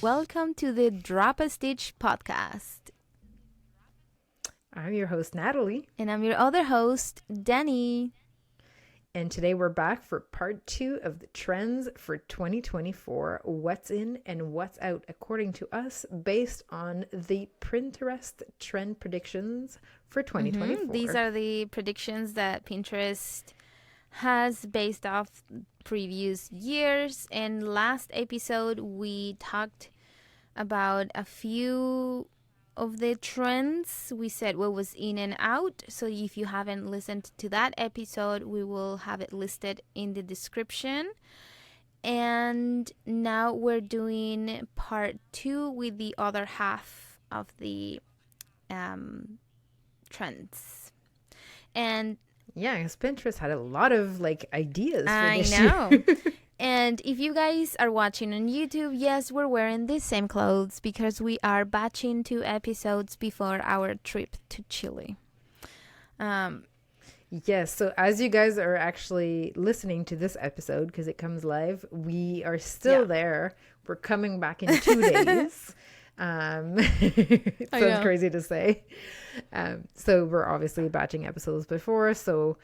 Welcome to the Drop a Stitch podcast. I'm your host, Natalie. And I'm your other host, Danny. And today we're back for part 2 of the trends for 2024. What's in and what's out, according to us, based on the Pinterest trend predictions for 2024. These are the predictions that Pinterest has based off previous years. And last episode, we talked about a few of the trends. We said what was in and out. So if you haven't listened to that episode, we will have it listed in the description. And now we're doing part 2 with the other half of the trends. And yeah, because Pinterest had a lot of ideas for this know. year. And if you guys are watching on YouTube, yes, we're wearing the same clothes because we are batching 2 episodes before our trip to Chile. Yes, so as you guys are actually listening to this episode, because it comes live, we are still there. We're coming back in 2 days. It sounds crazy to say. So we're obviously batching episodes before, so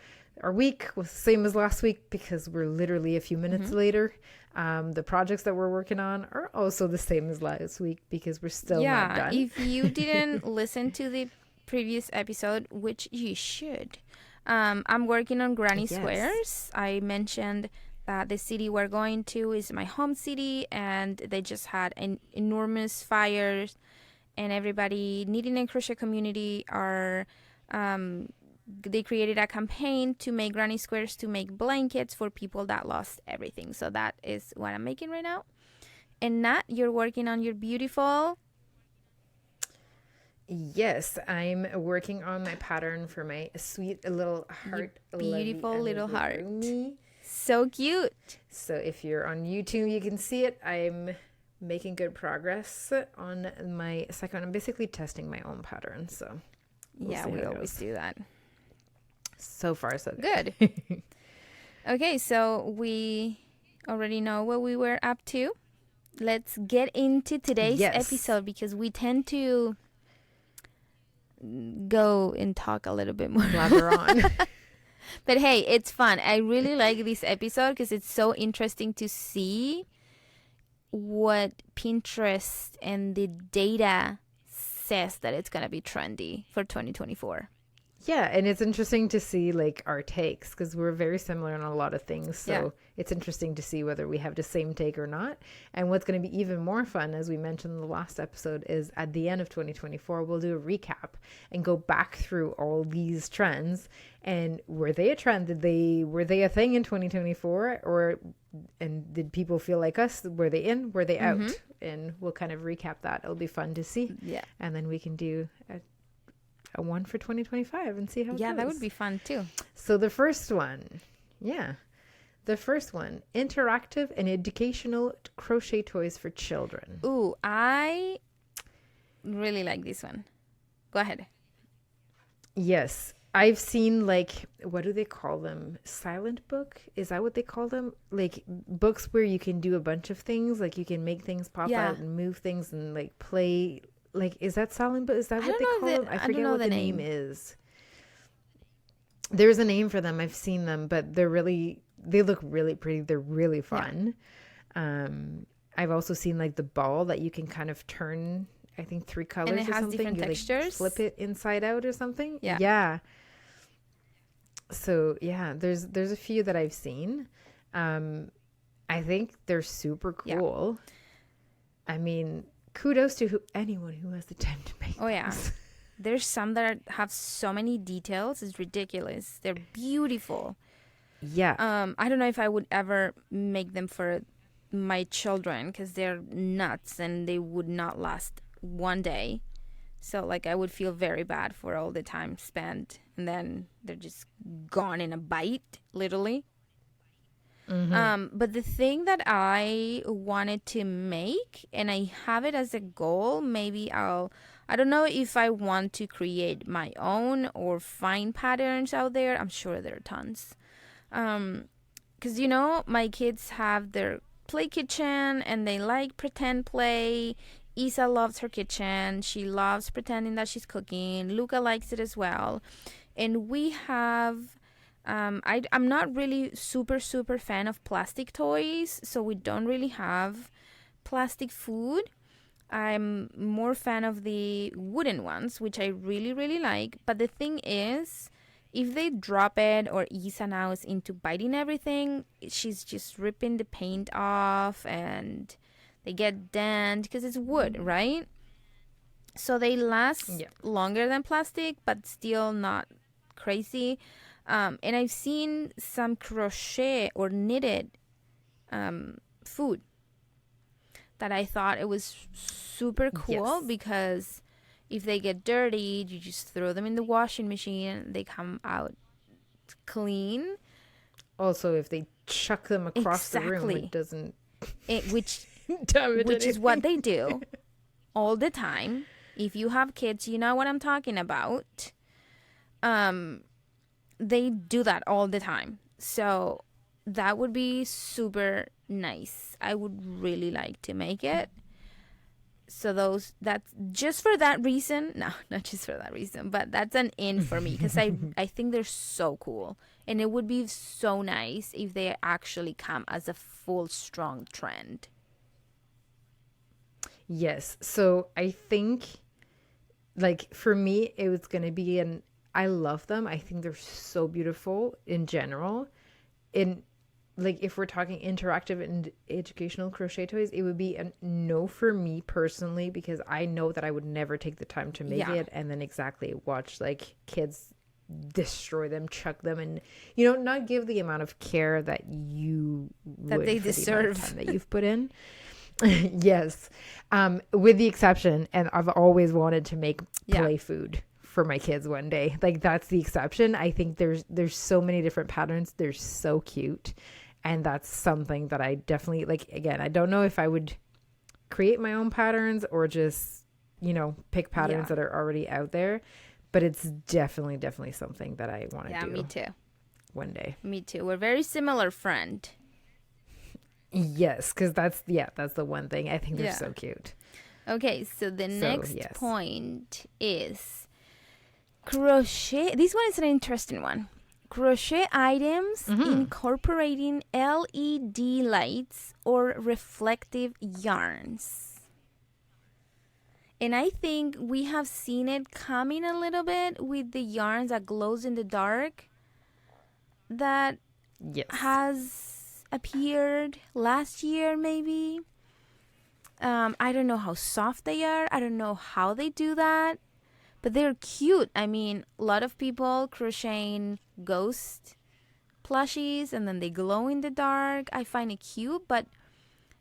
our week was the same as last week because we're literally a few minutes later. The projects that we're working on are also the same as last week because we're still not done. If you didn't listen to the previous episode, which you should, I'm working on granny squares. I mentioned that the city we're going to is my home city, and they just had an enormous fires, and everybody needing a crochet community are they created a campaign to make granny squares to make blankets for people that lost everything. So that is what I'm making right now. And Nat, you're working on your beautiful... Yes, I'm working on my pattern for my sweet little heart. Beautiful little heart. So cute. So if you're on YouTube, you can see it. I'm making good progress on my second. I'm basically testing my own pattern. So we always do that. So far, so good. Okay, so we already know what we were up to. Let's get into today's episode because we tend to go and talk a little bit more. Blabber on. But hey, it's fun. I really like this episode because it's so interesting to see what Pinterest and the data says that it's going to be trendy for 2024. Yeah, and it's interesting to see our takes because we're very similar on a lot of things. So it's interesting to see whether we have the same take or not. And what's going to be even more fun, as we mentioned in the last episode, is at the end of 2024, we'll do a recap and go back through all these trends. And were they a trend? Were they a thing in 2024? And did people feel like us? Were they in? Were they out? And we'll kind of recap that. It'll be fun to see. Yeah. And then we can do a one for 2025 and see how it goes. That would be fun too. So the first one, interactive and educational crochet toys for children. Ooh, I really like this one. Go ahead. Yes, I've seen what do they call them? Silent book? Is that what they call them? Books where you can do a bunch of things, you can make things pop out and move things and play. Is that silent book? Is that what they call them? I forget what the name is. There's a name for them. I've seen them, but they look really pretty. They're really fun. Yeah. I've also seen the ball that you can kind of turn, I think 3 colors and it or has something. Different you textures. Flip it inside out or something. Yeah. Yeah. So there's a few that I've seen. I think they're super cool. Yeah. I mean, kudos to anyone who has the time to make things. Yeah. There's some that have so many details. It's ridiculous. They're beautiful. Yeah. I don't know if I would ever make them for my children because they're nuts and they would not last one day. So I would feel very bad for all the time spent and then they're just gone in a bite, literally. But the thing that I wanted to make, and I have it as a goal, maybe I don't know if I want to create my own or find patterns out there. I'm sure there are tons. Because, my kids have their play kitchen and they like pretend play. Isa loves her kitchen. She loves pretending that she's cooking. Luca likes it as well. And we have, I'm not really super, super fan of plastic toys, so we don't really have plastic food. I'm more fan of the wooden ones, which I really, really like. But the thing is, if they drop it or Isa now is into biting everything, she's just ripping the paint off and they get dent because it's wood, right? So they last longer than plastic, but still not crazy. And I've seen some crochet or knitted food that I thought it was super cool because if they get dirty, you just throw them in the washing machine. They come out clean. Also, if they chuck them across the room, it doesn't... which is what they do all the time. If you have kids, you know what I'm talking about. They do that all the time. So that would be super nice. I would really like to make it. So that's just for that reason. No, not just for that reason, but that's an in for me because I think they're so cool. And it would be so nice if they actually come as a full strong trend. Yes. So I think, like, for me, it was going to be I love them. I think they're so beautiful in general. Like, if we're talking interactive and educational crochet toys, it would be a no for me personally, because I know that I would never take the time to make it and then watch, like, kids destroy them, chuck them, and, not give the amount of care that you would they for deserve. The amount of time that you've put in. Yes. With the exception, and I've always wanted to make play food for my kids one day. Like, that's the exception. I think there's so many different patterns. They're so cute. And that's something that I definitely, like, again, I don't know if I would create my own patterns or just, pick patterns that are already out there. But it's definitely something that I want to do. Yeah, me too. One day. Me too. We're very similar, friend. Yes, because that's the one thing. I think they're so cute. Okay, so the next point is crochet. This one is an interesting one. Crochet items incorporating LED lights or reflective yarns. And I think we have seen it coming a little bit with the yarns that glows in the dark that has appeared last year maybe. I don't know how soft they are. I don't know how they do that. But they're cute. I mean, a lot of people crocheting ghost plushies and then they glow in the dark. I find it cute, but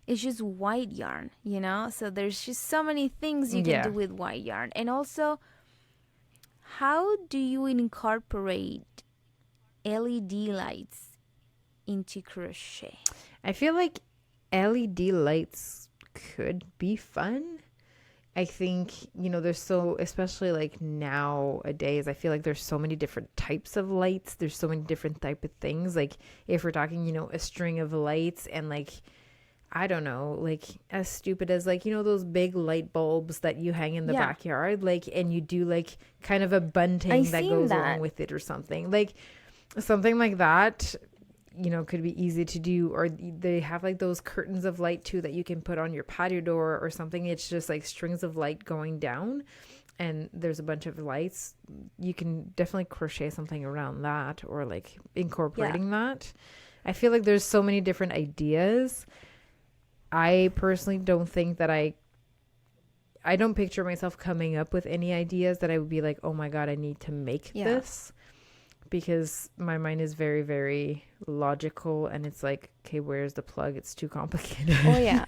it's just white yarn, So there's just so many things you can do with white yarn. And also, how do you incorporate LED lights into crochet? I feel like LED lights could be fun. I think, there's especially like nowadays, I feel like there's so many different types of lights. There's so many different type of things. Like, if we're talking, a string of lights and, like, I don't know, like, as stupid as, like, those big light bulbs that you hang in the backyard, like, and you do, like, kind of a bunting that goes along with it or something. Like, something like that, could be easy to do. Or they have, like, those curtains of light too that you can put on your patio door or something. It's just like strings of light going down and there's a bunch of lights. You can definitely crochet something around that or, like, incorporating that. I feel like there's so many different ideas. I personally don't think that I don't picture myself coming up with any ideas that I would be like, oh my God, I need to make this. Because my mind is very, very logical and it's like, okay, where's the plug? It's too complicated. Oh yeah.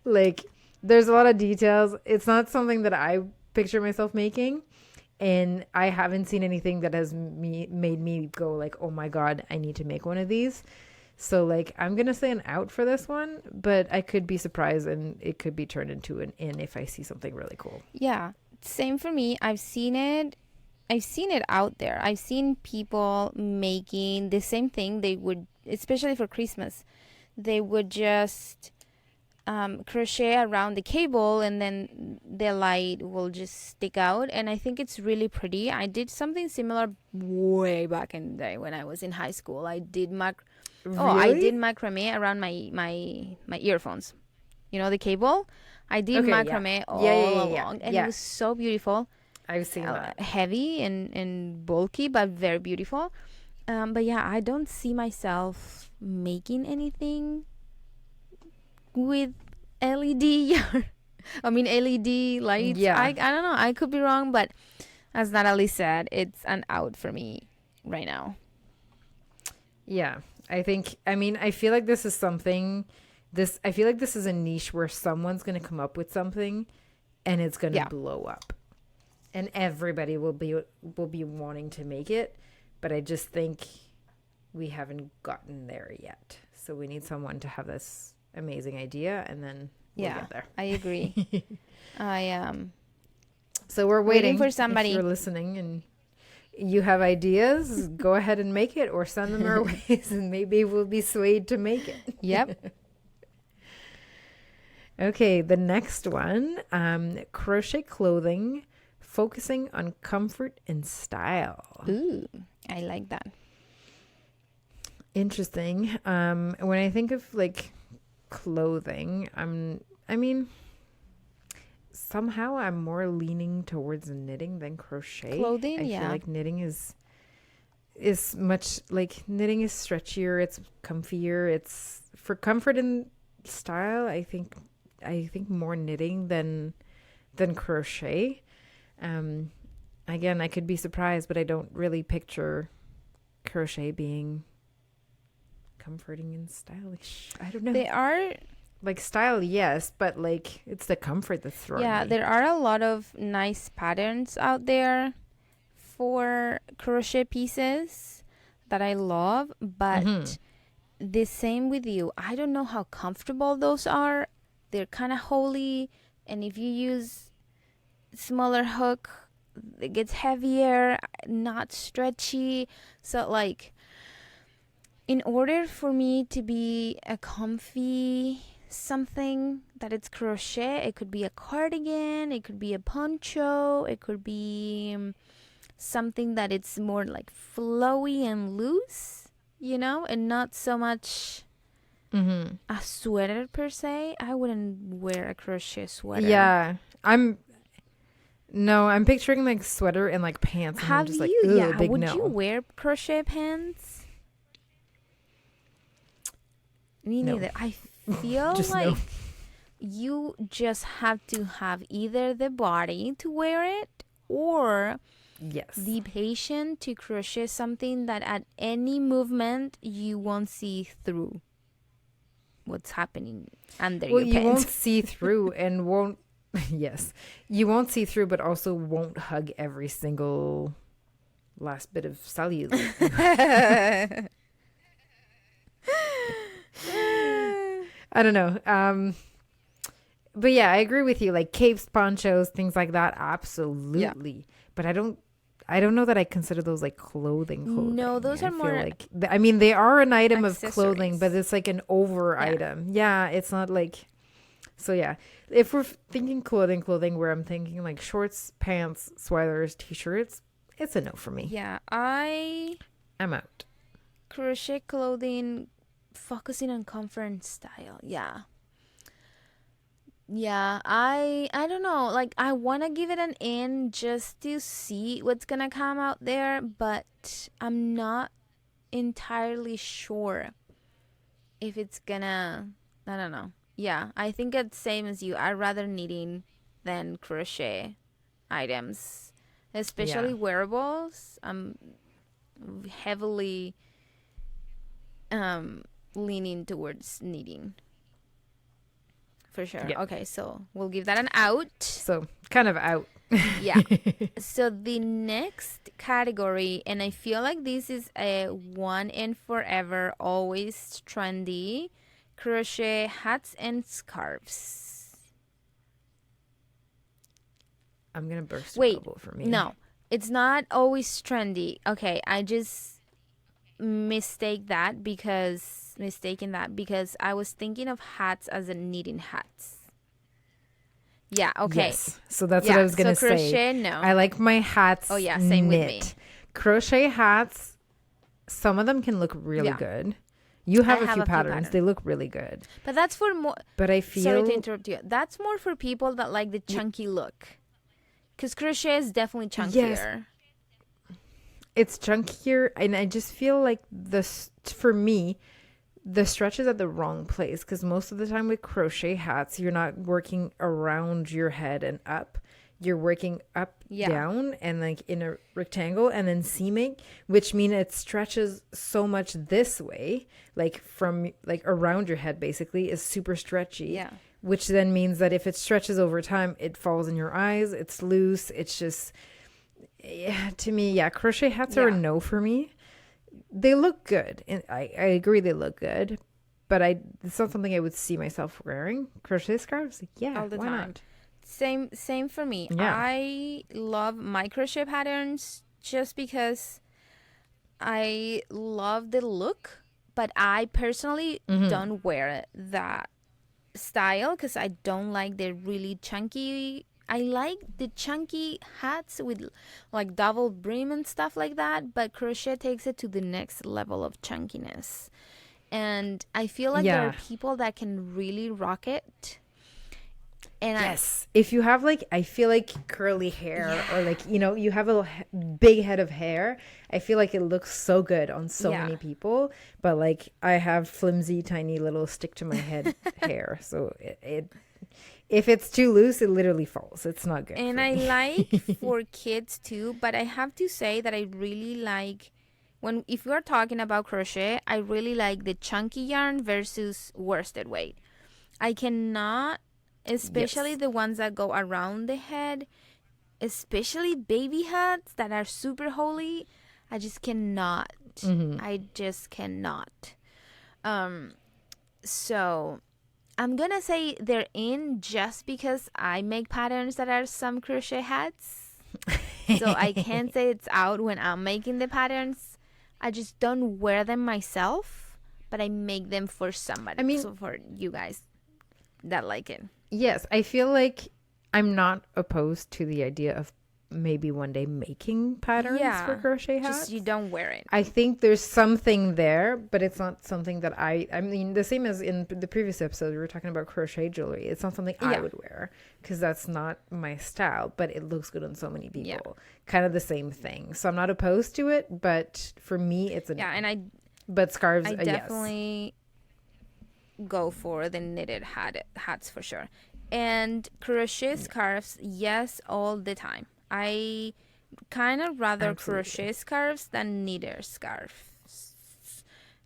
Like, there's a lot of details. It's not something that I picture myself making. And I haven't seen anything that has made me go like, oh my God, I need to make one of these. So, like, I'm going to say an out for this one, but I could be surprised and it could be turned into an in if I see something really cool. Yeah. Same for me. I've seen it out there. I've seen people making the same thing they would, especially for Christmas. they would just crochet around the cable, and then the light will just stick out, and I think it's really pretty. I did something similar way back in the day when I was in high school. I did Really? macrame around my earphones. You know, the cable. I did Okay, yeah. macrame Yeah, yeah, all yeah, yeah. along, and it Yeah, was so beautiful. I've seen that. Heavy and bulky, but very beautiful. But yeah, I don't see myself making anything with LED. I mean, LED lights. I Yeah. don't know. I could be wrong, but as Natalie said, it's an out for me right now. Yeah. I feel like this is something I feel like this is a niche where someone's going to come up with something and it's going to Yeah. blow up. And everybody will be wanting to make it, but I just think we haven't gotten there yet. So we need someone to have this amazing idea, and then we'll get there. I agree. I So we're waiting waiting for somebody. If you're listening and you have ideas, go ahead and make it or send them our ways, and maybe we'll be swayed to make it. Yep. Okay, the next one, crochet clothing, focusing on comfort and style. Ooh, I like that. Interesting. When I think of like clothing, somehow I'm more leaning towards knitting than crochet. Clothing, I feel like knitting is much like knitting is stretchier, it's comfier, it's for comfort and style. I think more knitting than crochet. Again, I could be surprised, but I don't really picture crochet being comforting and stylish. I don't know. They are. Like style, yes, but like it's the comfort that's throwing me. There are a lot of nice patterns out there for crochet pieces that I love, but the same with you. I don't know how comfortable those are. They're kind of holey, and if you use smaller hook, it gets heavier, not stretchy. So like, in order for me to be a comfy something that it's crochet, it could be a cardigan, it could be a poncho, it could be something that it's more like flowy and loose, and not so much a sweater per se. I wouldn't wear a crochet sweater. Yeah, I'm picturing like sweater and like pants. And I'm just like, would you wear crochet pants? Me neither. I feel like you just have to have either the body to wear it or the patient to crochet something that at any movement you won't see through what's happening under your pants. Well, you won't see through and won't you won't see through, but also won't hug every single last bit of cellulose. I don't know. But yeah, I agree with you. Like capes, ponchos, things like that, absolutely. Yeah. But I don't know that I consider those like clothing. No, those are more like they are an item of clothing, but it's like an over item. Yeah, it's not like. So yeah, if we're thinking clothing where I'm thinking like shorts, pants, sweaters, t-shirts, it's a no for me. Yeah, I'm out. Crochet clothing, focusing on comfort and style. Yeah, I don't know. Like, I want to give it an in just to see what's gonna come out there, but I'm not entirely sure if it's gonna. I don't know. Yeah, I think it's same as you. I'd rather knitting than crochet items, especially wearables. I'm heavily leaning towards knitting. For sure. Yeah. Okay, so we'll give that an out. So kind of out. Yeah. So the next category, and I feel like this is a one and forever, always trendy, crochet hats and scarves. I'm gonna burst a bubble for me. No, it's not always trendy. Okay, I just mistake that because mistaking that because I was thinking of hats as in knitting hats. Yeah, okay. Yes. So that's what I was going to say. Crochet, no. I like my hats same knit. with me. Crochet hats, some of them can look really good. You have a few patterns. They look really good. But that's for more... But I feel... Sorry to interrupt you. That's more for people that like the chunky look. Because crochet is definitely chunkier. Yes. It's chunkier. And I just feel like for me... the stretch is at the wrong place because most of the time with crochet hats, you're not working around your head and up. You're working up, down, and like in a rectangle and then seaming, which means it stretches so much this way, like from like around your head basically is super stretchy. Yeah. Which then means that if it stretches over time, it falls in your eyes. It's loose. It's just, to me, crochet hats are a no for me. They look good, and I agree they look good, but it's not something I would see myself wearing. Crochet scarves, all the why time. not? Same for me. Yeah. I love my crochet patterns just because I love the look, but I personally don't wear that style because I don't like the really chunky. I like the chunky hats with like double brim and stuff like that, but crochet takes it to the next level of chunkiness. And I feel like there are people that can really rock it. And yes. If you have like, I feel like curly hair or like, you have a big head of hair, I feel like it looks so good on so many people. But like I have flimsy, tiny little stick to my head hair. So if it's too loose, it literally falls. It's not good. And I like for kids too, but I have to say that I really like if we are talking about crochet, I really like the chunky yarn versus worsted weight. I cannot, especially the ones that go around the head, especially baby hats that are super holy. I just cannot. I just cannot. So I'm going to say they're in just because I make patterns that are some crochet hats. So I can't say it's out when I'm making the patterns. I just don't wear them myself, but I make them for somebody. I mean, so for you guys that like it. Yes, I feel like I'm not opposed to the idea of maybe one day making patterns for crochet hats. Just you don't wear it. I think there's something there, but it's not something that I mean, the same as in the previous episode, we were talking about crochet jewelry. It's not something I would wear because that's not my style, but it looks good on so many people. Yeah. Kind of the same thing. So I'm not opposed to it, but for me, it's a but scarves, I definitely go for the knitted hats for sure. And crochet scarves, yes, all the time. I kind of rather crochet scarves than knitted scarves.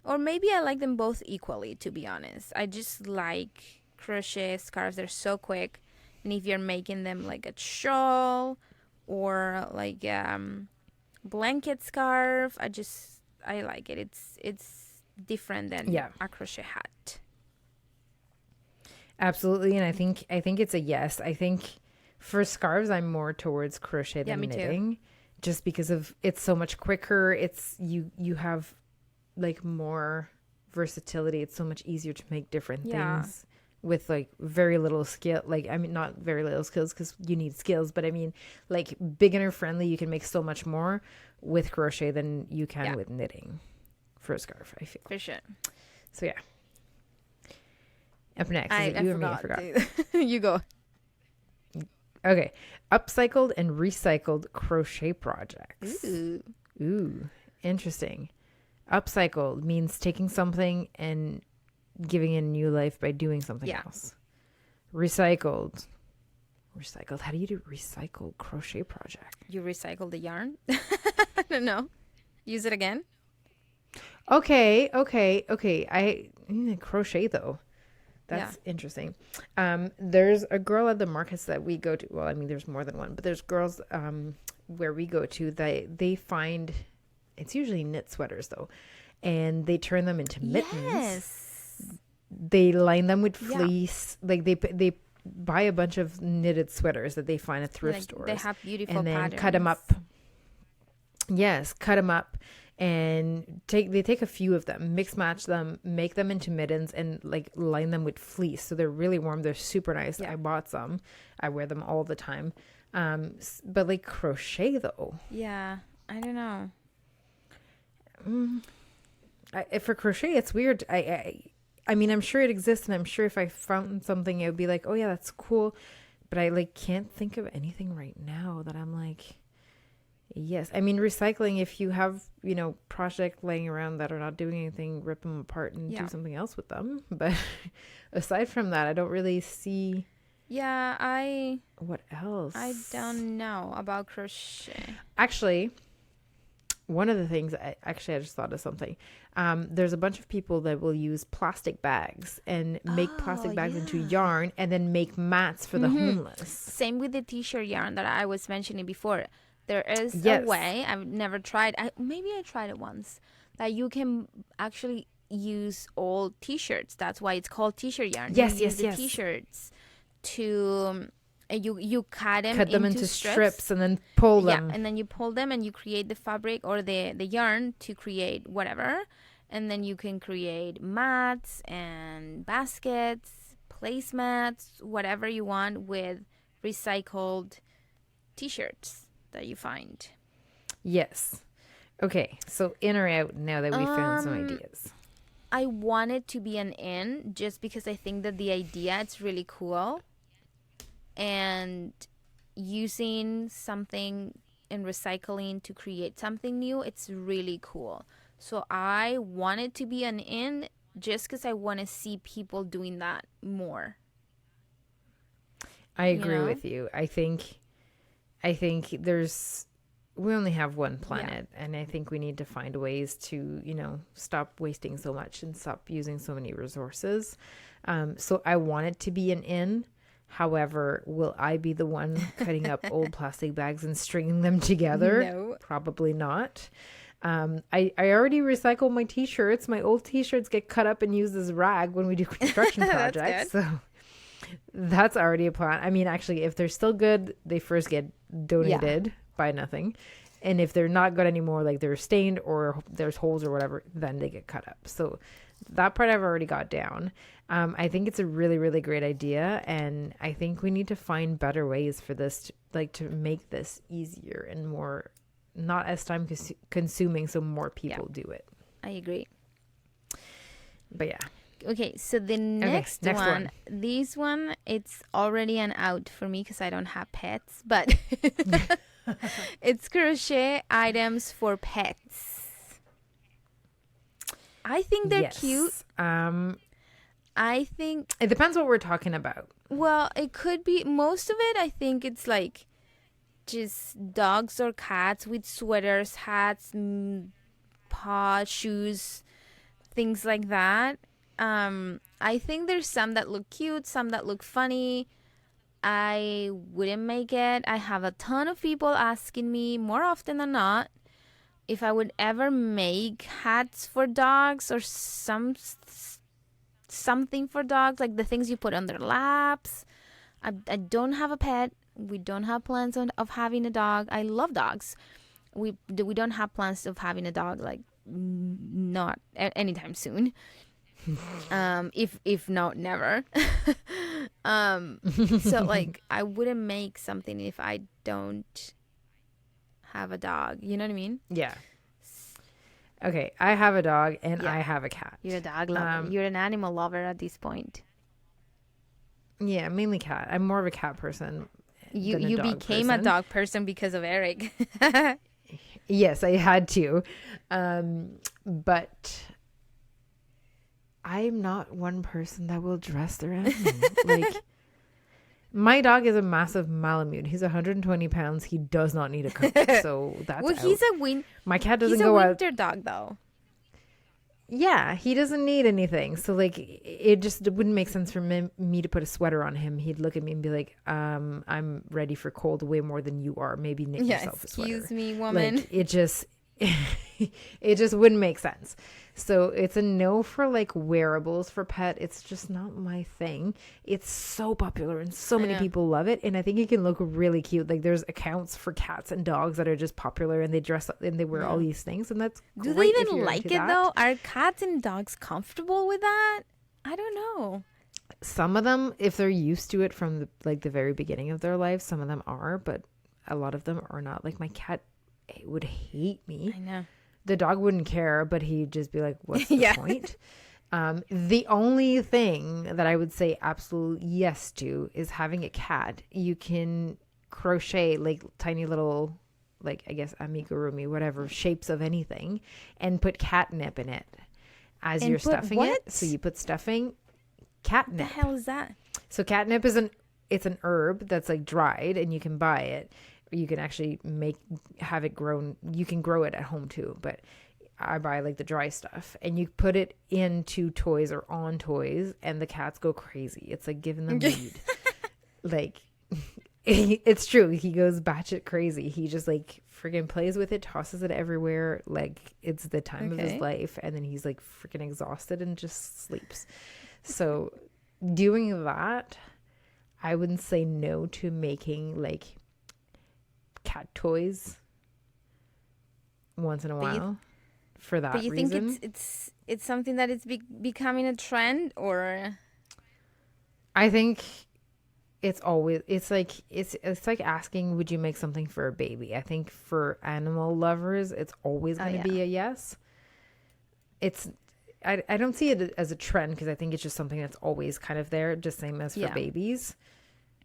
Or maybe I like them both equally, to be honest. I just like crochet scarves. They're so quick. And if you're making them like a shawl or like blanket scarf, I like it. It's different than a crochet hat. Absolutely. And I think it's a yes. I think for scarves, I'm more towards crochet than knitting, just because of it's so much quicker. It's you have like more versatility. It's so much easier to make different things with like very little skill. Like, I mean, not very little skills because you need skills, but I mean, like beginner friendly. You can make so much more with crochet than you can with knitting for a scarf. I feel for sure. So yeah. Up next, is it you or me? I forgot. You go. Okay. Upcycled and recycled crochet projects. Ooh, interesting. Upcycled means taking something and giving it a new life by doing something else. Recycled. How do you do recycled crochet project? You recycle the yarn? I don't know. Use it again? Okay. I crochet though. That's interesting. There's a girl at the markets that we go to. Well, I mean, there's more than one, but there's girls where we go to. They find, it's usually knit sweaters though, and they turn them into mittens. Yes. They line them with fleece. Like they buy a bunch of knitted sweaters that they find at thrift stores. They have beautiful and then patterns. Cut them up. Yes, cut them up and they take a few of them, mix match them, make them into mittens, and like line them with fleece. So they're really warm. They're super nice. Yeah. I bought some. I wear them all the time. But like crochet though. Yeah, I don't know. For crochet, it's weird. I mean, I'm sure it exists, and I'm sure if I found something, it would be like, oh yeah, that's cool. But I like can't think of anything right now that I'm like, yes. I mean, recycling, if you have, you know, project laying around that are not doing anything, rip them apart and do something else with them. But aside from that, I don't really see. Yeah, what else? I don't know about crochet. Actually, one of the things, I just thought of something. There's a bunch of people that will use plastic bags and make plastic bags into yarn and then make mats for the homeless. Same with the t-shirt yarn that I was mentioning before. There is a way, I've never tried, maybe I tried it once, that you can actually use old t-shirts. That's why it's called t-shirt yarn. Yes, you use the t-shirts to... you cut them into strips and then pull them. Yeah, and then you pull them and you create the fabric or the yarn to create whatever. And then you can create mats and baskets, placemats, whatever you want with recycled t-shirts that you find. Yes. Okay, so in or out now that we found some ideas? I want it to be an in just because I think that the idea, it's really cool. And using something in recycling to create something new, it's really cool. So I want it to be an in just because I want to see people doing that more. I agree with you. I think we only have one planet, and I think we need to find ways to, you know, stop wasting so much and stop using so many resources. So I want it to be an in. However, will I be the one cutting up old plastic bags and stringing them together? No. Probably not. I already recycle my t-shirts. My old t-shirts get cut up and used as rag when we do construction projects. So that's already a plan. I mean, actually, if they're still good, they first get donated by nothing. And if they're not good anymore, like they're stained or there's holes or whatever, then they get cut up. So that part I've already got down. I think it's a really, really great idea. And I think we need to find better ways for this, to make this easier and more, not as time consuming, so more people do it. I agree. But yeah. Okay, so the next one, this one, it's already an out for me because I don't have pets, but it's crochet items for pets. I think they're cute. I think it depends what we're talking about. Well, it could be, most of it, I think it's like just dogs or cats with sweaters, hats, paws, shoes, things like that. I think there's some that look cute, some that look funny. I wouldn't make it. I have a ton of people asking me more often than not if I would ever make hats for dogs or something for dogs, like the things you put on their laps. I don't have a pet. We don't have plans of having a dog. I love dogs. We don't have plans of having a dog, like not anytime soon. If not, never. So like I wouldn't make something if I don't have a dog. You know what I mean? Yeah. Okay, I have a dog and I have a cat. You're a dog lover. You're an animal lover at this point. Yeah, mainly cat. I'm more of a cat person. You became a dog person because of Eric. Yes, I had to. But I'm not one person that will dress their animal. Like, my dog is a massive Malamute. He's 120 pounds. He does not need a cook. So that's my cat doesn't go out. He's a winter dog, though. Yeah, he doesn't need anything. So, like, it wouldn't make sense for me to put a sweater on him. He'd look at me and be like, I'm ready for cold way more than you are. Maybe knit yourself a sweater. Excuse me, woman. Like, it just wouldn't make sense. So it's a no for like wearables for pet. It's just not my thing. It's so popular and so many people love it. And I think it can look really cute. Like there's accounts for cats and dogs that are just popular and they dress up and they wear all these things. And that's Do great they if even you're like into it that. though? Are cats and dogs comfortable with that? I don't know. Some of them, if they're used to it from the very beginning of their life, some of them are, but a lot of them are not. Like my cat would hate me. I know. The dog wouldn't care, but he'd just be like, what's the point? The only thing that I would say absolute yes to is having a cat. You can crochet like tiny little, like I guess amigurumi, whatever, shapes of anything, and put catnip in it as you're stuffing it. So you put stuffing, catnip. What the hell is that? So catnip is it's an herb that's like dried and you can buy it. You can actually have it grown. You can grow it at home too, but I buy like the dry stuff and you put it into toys or on toys and the cats go crazy. It's like giving them weed. Like it's true. He goes batshit crazy. He just like freaking plays with it, tosses it everywhere. Like it's the time of his life. And then he's like freaking exhausted and just sleeps. So doing that, I wouldn't say no to making like cat toys once in a while for that reason. But you think it's something that is becoming a trend, or? I think it's like asking, would you make something for a baby? I think for animal lovers, it's always going to be a yes. I don't see it as a trend because I think it's just something that's always kind of there, just same as for babies.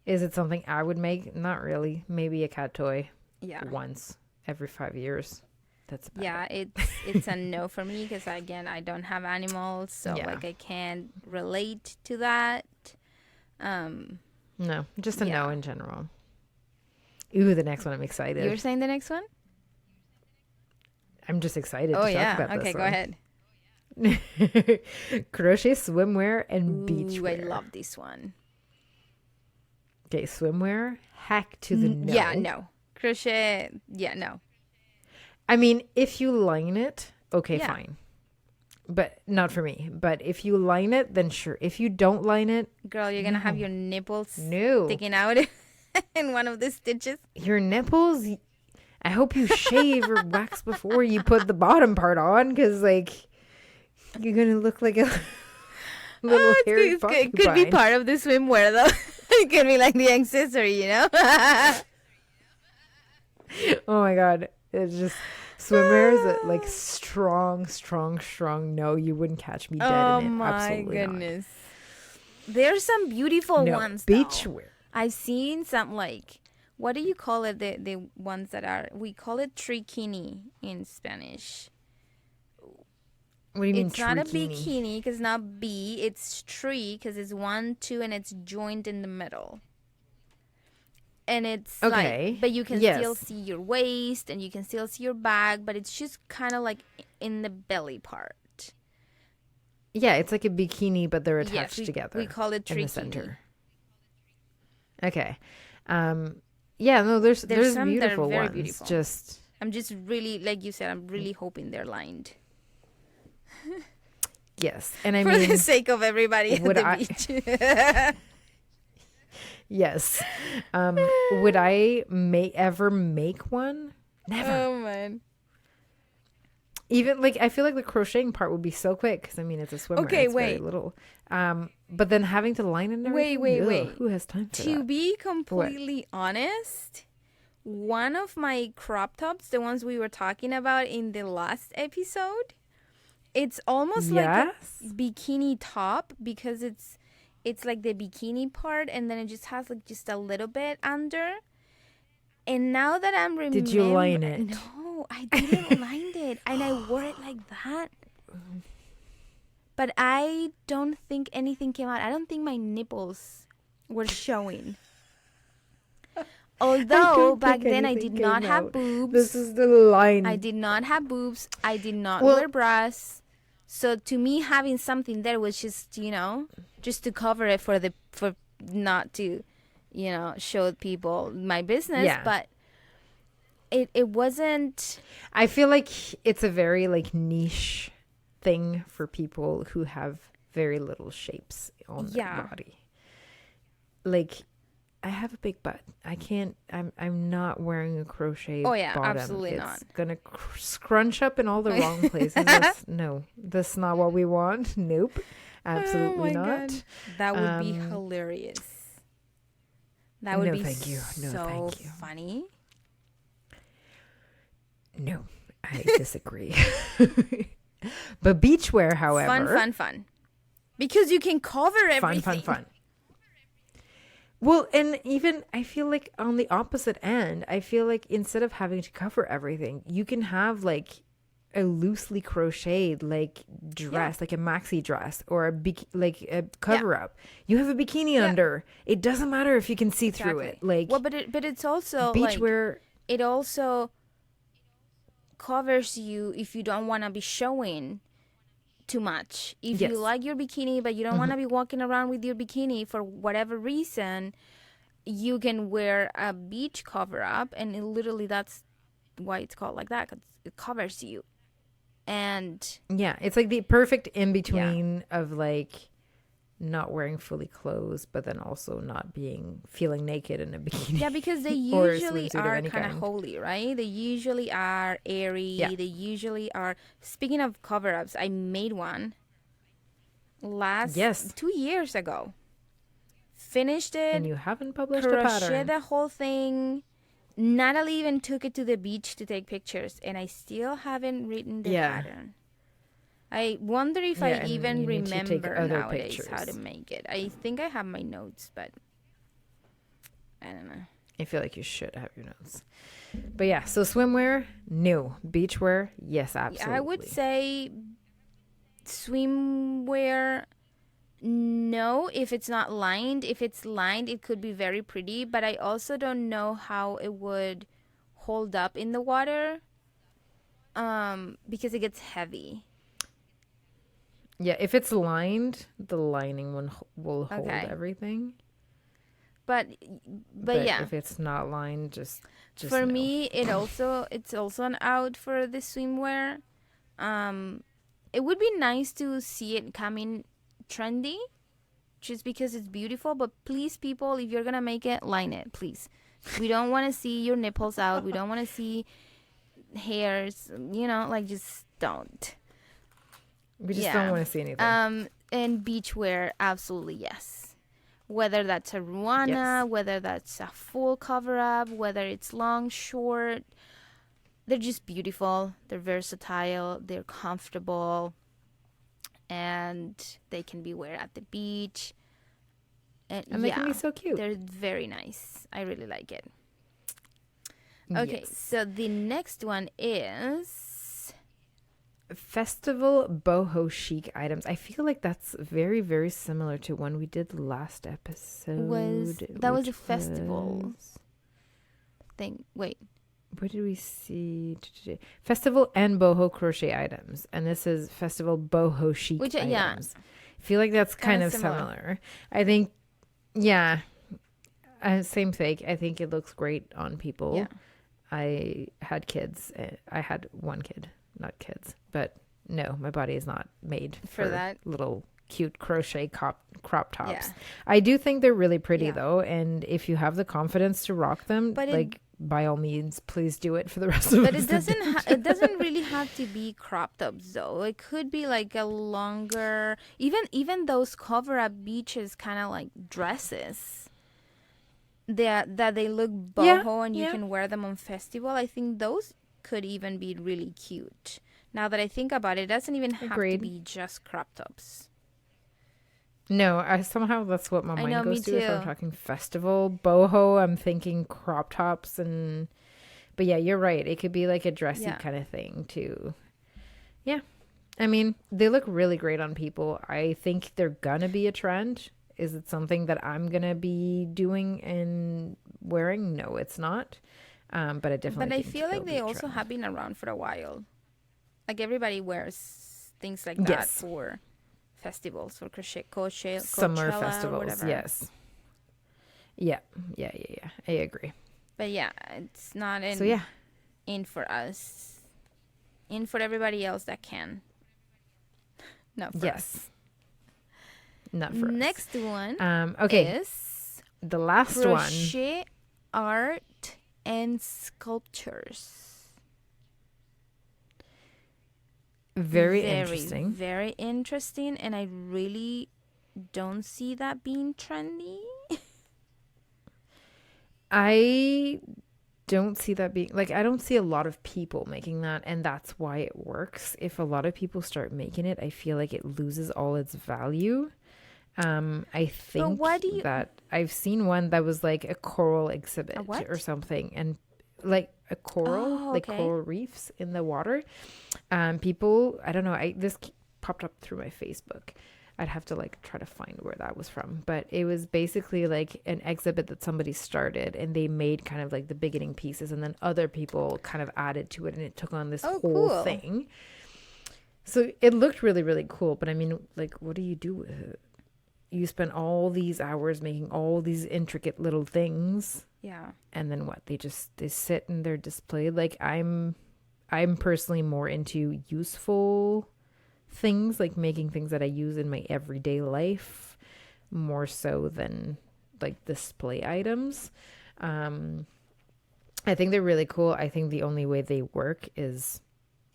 Is it something I would make? Not really. Maybe a cat toy. Yeah. Once every 5 years. That's about it. It's a no for me because again, I don't have animals, so like I can't relate to that. No, just a no in general. Ooh, the next one I'm excited. You're saying the next one? I'm just excited to talk about this. Okay, go ahead. Crochet swimwear and beachwear. I love this one. Okay, swimwear, heck to the no. Yeah, no. Crochet, no. I mean, if you line it, okay, fine. But not for me. But if you line it, then sure. If you don't line it, girl, you're gonna have your nipples sticking out in one of the stitches. Your nipples? I hope you shave or wax before you put the bottom part on, because like you're gonna look like a little hairy porcupine. It could be part of the swimwear though. It could be like the accessory, you know. Oh my god, it's just swimwear is like strong. No, you wouldn't catch me dead in it. Oh my Absolutely goodness. Not. There's some beautiful ones. Beachwear. I've seen some like, what do you call it? The ones that are, we call it trikini in Spanish. What do you mean? It's not a bikini because it's not B. It's tree because it's 1, 2, and it's joined in the middle. And it's like, but you can still see your waist and you can still see your back, but it's just kind of like in the belly part. Yeah, it's like a bikini, but they're attached together. We call it trikini. In the center. Okay. Yeah, no, there's some beautiful ones. Beautiful. I'm just really, like you said, I'm really hoping they're lined. Yes, and I for mean, the sake of everybody at the beach. Yes. Would I ever make one? Never. Oh man. Even like I feel like the crocheting part would be so quick because I mean it's a swimmer. Okay, it's very little. But then having to line it and everything. Wait. Who has time for that? To be completely honest, one of my crop tops, the ones we were talking about in the last episode, it's almost like a bikini top because it's like the bikini part and then it just has like just a little bit under. And now that I'm remembering, did you line it? No, I didn't line it, and I wore it like that. But I don't think anything came out. I don't think my nipples were showing. Although back then I did not have boobs. This is the line. I did not have boobs. I did not wear bras. So to me, having something there was just, just to cover it for not to, show people my business. Yeah. But it wasn't. I feel like it's a very like niche thing for people who have very little shapes on their body. Like, I have a big butt. I can't. I'm not wearing a crochet. Oh yeah, bottom. absolutely it's not. Gonna scrunch up in all the wrong places. No, that's not what we want. Nope, absolutely not. God. That would be hilarious. That would be thank you. No, so thank you. funny. No, I disagree. But beachwear, however, fun. Because you can cover everything. Fun. Well, and even I feel like on the opposite end, I feel like instead of having to cover everything, you can have like a loosely crocheted like dress, like a maxi dress or like a cover up. You have a bikini under. It doesn't matter if you can see through it. Like, well, but it's also beachwear. Like, it also covers you if you don't want to be showing too much. If you like your bikini but you don't want to be walking around with your bikini for whatever reason, you can wear a beach cover up, and literally that's why it's called like that, 'cause it covers you. And it's like the perfect in between of like not wearing fully clothes but then also not feeling naked in a bikini. Yeah, because they usually are kind of holy, right? They usually are airy. They usually are. Speaking of cover-ups, I made one 2 years ago. Finished it. And you haven't published a pattern. Crocheted the whole thing. Natalie even took it to the beach to take pictures, and I still haven't written the pattern. I wonder if I even remember nowadays how to make it. I think I have my notes, but I don't know. I feel like you should have your notes. But yeah, so swimwear, no. Beachwear, yes, absolutely. I would say swimwear, no, if it's not lined. If it's lined, it could be very pretty, but I also don't know how it would hold up in the water because it gets heavy. Yeah, if it's lined, the lining will hold everything. But yeah, if it's not lined, just for me, it's also an out for the swimwear. It would be nice to see it coming trendy, just because it's beautiful. But please, people, if you're gonna make it, line it, please. We don't want to see your nipples out. We don't want to see hairs. Like, just don't. We just don't want to see anything. And beachwear, absolutely yes. Whether that's a ruana, whether that's a full cover up, whether it's long, short, they're just beautiful. They're versatile. They're comfortable, and they can be worn at the beach. And they can be so cute. They're very nice. I really like it. Okay, so the next one is festival boho chic items. I feel like that's very, very similar to one we did last episode. That was a festival thing. Wait. What did we see? Festival and boho crochet items. And this is festival boho chic items. Yeah. I feel like that's kind of similar. I think, same thing. I think it looks great on people. Yeah. I had kids. I had one kid. Not kids, but no, my body is not made for that little cute crochet crop tops. Yeah. I do think they're really pretty though, and if you have the confidence to rock them, by all means, please do it for the rest of us. But it doesn't really have to be crop tops though. It could be like a longer, even those cover up beaches kind of like dresses. That they look boho and you can wear them on festival. I think those could even be really cute. Now that I think about it, it doesn't even have to be just crop tops. No, somehow that's what my mind goes to. If I'm talking festival boho, I'm thinking crop tops but yeah, you're right. It could be like a dressy kind of thing too. Yeah. I mean, they look really great on people. I think they're gonna be a trend. Is it something that I'm gonna be doing and wearing? No, it's not. But I definitely. But I feel like they also have been around for a while. Like everybody wears things like that for festivals, for crochet, summer festivals. Yes. Yeah. I agree. But yeah, it's not in for us. In for everybody else that can. Not for us. Not for us. Next one okay. is the last crochet art and sculptures. Very interesting. Very interesting, and I really don't see that being trendy. I don't see that being like, I don't see a lot of people making that, and that's why it works. If a lot of people start making it, I feel like it loses all its value. I think that I've seen one that was like a coral exhibit or something, and like a coral, like coral reefs in the water. People, I don't know, this popped up through my Facebook. I'd have to like try to find where that was from, but it was basically like an exhibit that somebody started, and they made kind of like the beginning pieces, and then other people kind of added to it, and it took on this whole thing. So it looked really, really cool. But I mean, like, what do you do with it? You spend all these hours making all these intricate little things. Yeah. And then what? They sit and they're displayed. Like, I'm personally more into useful things, like making things that I use in my everyday life, more so than like display items. I think they're really cool. I think the only way they work is,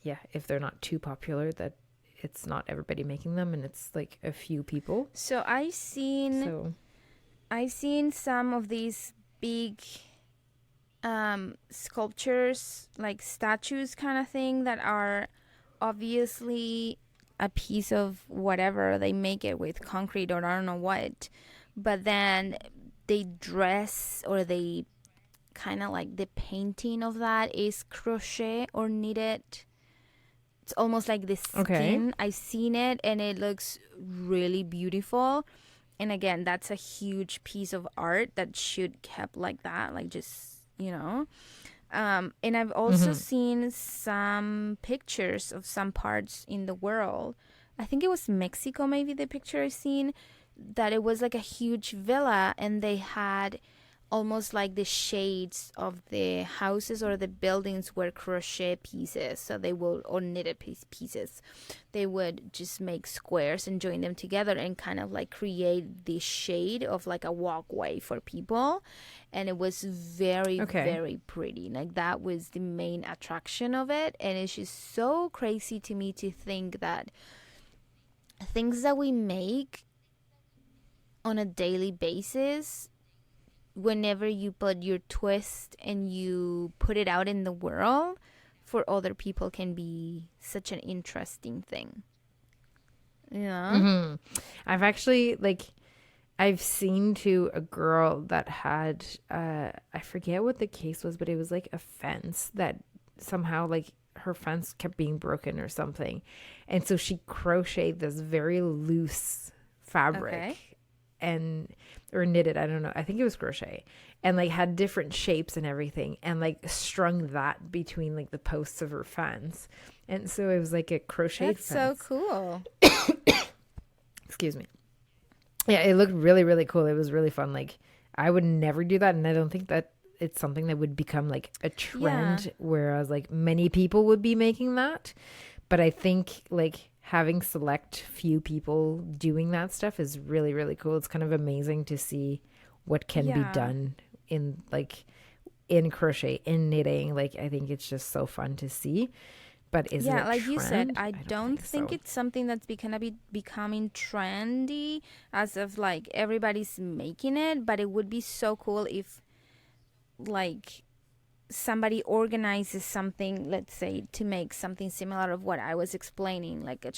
if they're not too popular, that it's not everybody making them, and it's like a few people. So I've seen some of these big sculptures, like statues kind of thing, that are obviously a piece of whatever. They make it with concrete or I don't know what, but then they dress, or they kind of like the painting of that is crochet or knitted. It's almost like this skin. I've seen it, and it looks really beautiful. And again, that's a huge piece of art that should kept like that, like just, and I've also seen some pictures of some parts in the world. I think it was Mexico, maybe the picture I've seen, that it was like a huge villa, and they had almost like the shades of the houses or the buildings were crochet pieces. So they will, or knitted pieces. They would just make squares and join them together and kind of like create the shade of like a walkway for people. And it was very, very pretty. Like, that was the main attraction of it. And it's just so crazy to me to think that things that we make on a daily basis, whenever you put your twist and you put it out in the world for other people, can be such an interesting thing. I've actually, like, I've seen to a girl that had I forget what the case was, but it was like a fence that somehow, like, her fence kept being broken or something, and so she crocheted this very loose fabric or knitted, I don't know, I think it was crochet, and like had different shapes and everything, and like strung that between like the posts of her fence, and so it was like a crocheted fence. So cool. Excuse me. Yeah, it looked really, really cool. It was really fun. Like, I would never do that, and I don't think that it's something that would become like a trend, whereas like many people would be making that. But I think like having select few people doing that stuff is really, really cool. It's kind of amazing to see what can be done in crochet, in knitting. Like, I think it's just so fun to see. But is it a like trend? You said, I don't think think it's something that's gonna be becoming trendy as of like everybody's making it. But it would be so cool if like somebody organizes something, let's say, to make something similar of what I was explaining, like a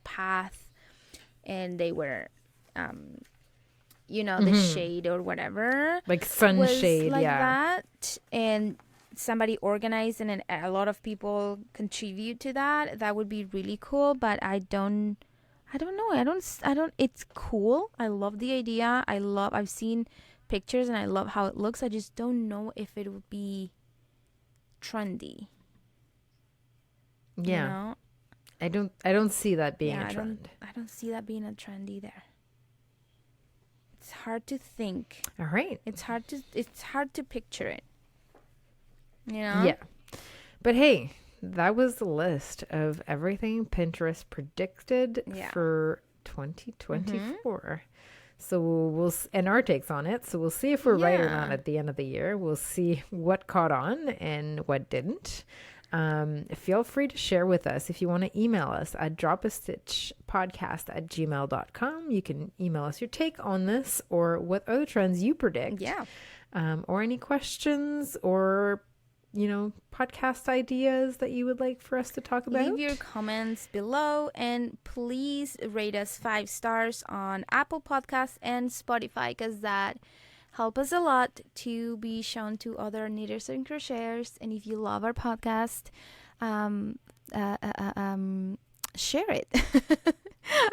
path, and they were the shade or whatever, like sunshade, like that, and somebody organized and a lot of people contribute to that. That would be really cool. But I don't know, it's cool. I love the idea. I've seen pictures and I love how it looks. I just don't know if it would be trendy. I don't see that being a trend. I don't see that being a trend either. It's hard to think. All right. It's hard to picture it. Yeah. But hey, that was the list of everything Pinterest predicted for 2024. So and our takes on it. So we'll see if we're right or not at the end of the year. We'll see what caught on and what didn't. Feel free to share with us. If you want to email us at dropastitchpodcast@gmail.com. You can email us your take on this or what other trends you predict. Or any questions or podcast ideas that you would like for us to talk about. Leave your comments below, and please rate us 5 stars on Apple Podcasts and Spotify, because that helps us a lot to be shown to other knitters and crocheters. And if you love our podcast, share it.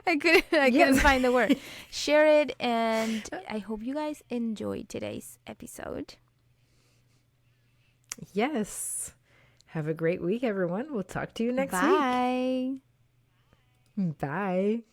I couldn't find the word. Share it, and I hope you guys enjoyed today's episode. Yes. Have a great week, everyone. We'll talk to you next week. Bye. Bye.